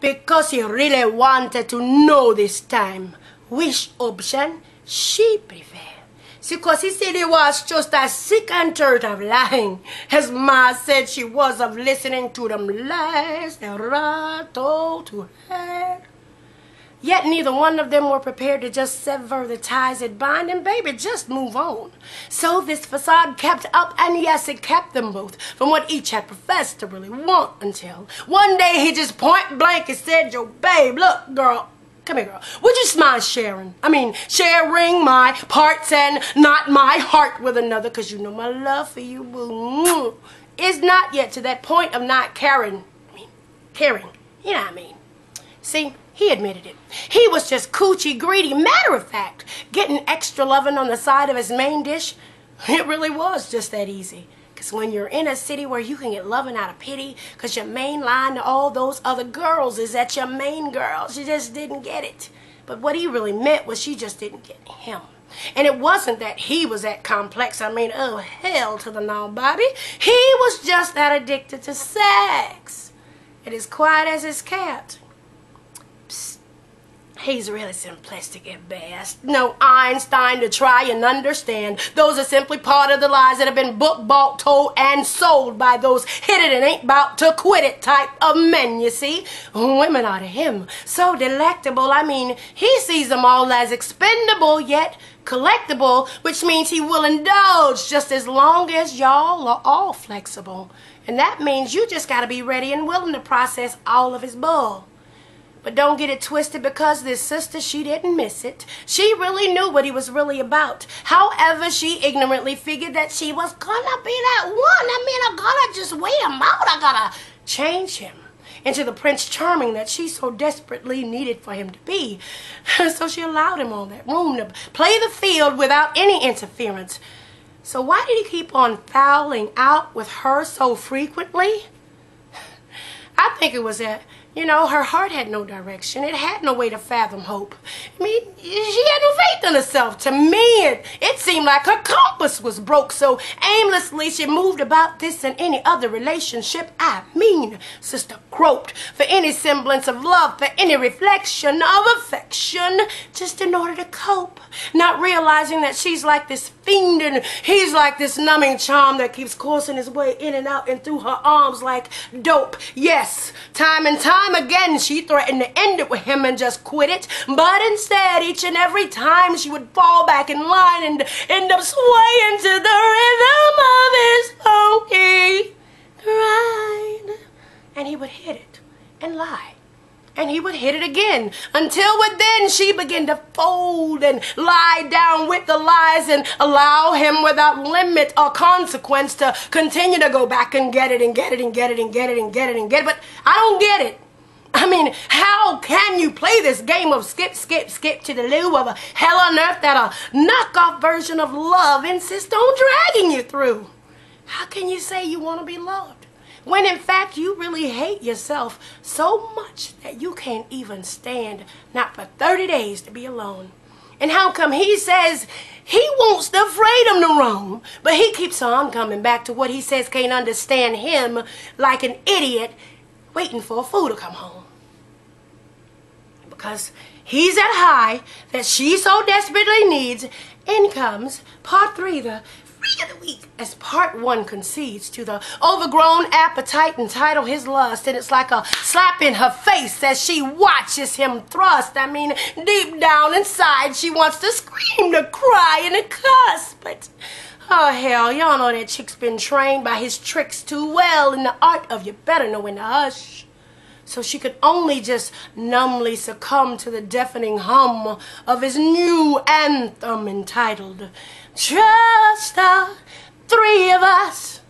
because he really wanted to know this time which option she preferred. See, because he said he was just as sick and tired of lying as Ma said she was of listening to them lies that Ra told to her. Yet neither one of them were prepared to just sever the ties that bind and, baby, just move on. So this facade kept up, and yes, it kept them both from what each had professed to really want, until one day he just point blank and said, "Yo, babe, look, girl, come here, girl. Would you mind sharing my parts and not my heart with another? Because you know my love for you, boo, is not yet to that point of not caring. Caring. You know what I mean? See, he admitted it. He was just coochie greedy. Matter of fact, getting extra loving on the side of his main dish, it really was just that easy. Because when you're in a city where you can get loving out of pity, because your main line to all those other girls is that your main girl, she just didn't get it. But what he really meant was she just didn't get him. And it wasn't that he was that complex. I mean, oh, hell to the nobody. He was just that addicted to sex. It is quiet as his cat. He's really simplistic at best. No Einstein to try and understand. Those are simply part of the lies that have been book, bought, told, and sold by those hit it and ain't about to quit it type of men, you see. Women are to him so delectable. I mean, he sees them all as expendable yet collectible, which means he will indulge just as long as y'all are all flexible. And that means you just gotta be ready and willing to process all of his bull. But don't get it twisted, because this sister, she didn't miss it. She really knew what he was really about. However, she ignorantly figured that she was gonna be that one. I gotta just wait him out. I gotta change him into the Prince Charming that she so desperately needed for him to be. So she allowed him all that room to play the field without any interference. So why did he keep on fouling out with her so frequently? I think it was that, you know, her heart had no direction. It had no way to fathom hope. I mean, she had no faith in herself. To me, it seemed like her compass was broke, so aimlessly she moved about this and any other relationship. I mean, sister groped for any semblance of love, for any reflection of affection, just in order to cope, not realizing that she's like this fiend and he's like this numbing charm that keeps coursing his way in and out and through her arms like dope. Yes, time and time again she threatened to end it with him and just quit it, but instead each and every time she would fall back in line and end up swaying to the rhythm of his funky grind. And he would hit it and lie. And he would hit it again, until within she began to fold and lie down with the lies and allow him without limit or consequence to continue to go back and get it and get it and get it and get it and get it and get it. But I don't get it. I mean, how can you play this game of skip, skip, skip to the loo of a hell on earth that a knockoff version of love insists on dragging you through? How can you say you want to be loved when in fact you really hate yourself so much that you can't even stand not for 30 days to be alone? And how come he says he wants the freedom to roam, but he keeps on coming back to what he says can't understand him like an idiot waiting for a fool to come home? Because he's that high that she so desperately needs. In comes part 3, the freak of the week, as part 1 concedes to the overgrown appetite entitled his lust, and it's like a slap in her face as she watches him thrust. I mean, deep down inside she wants to scream, to cry, and to cuss, but oh hell, y'all know that chick's been trained by his tricks too well in the art of you better know when to hush. So she could only just numbly succumb to the deafening hum of his new anthem entitled Just the Three of Us.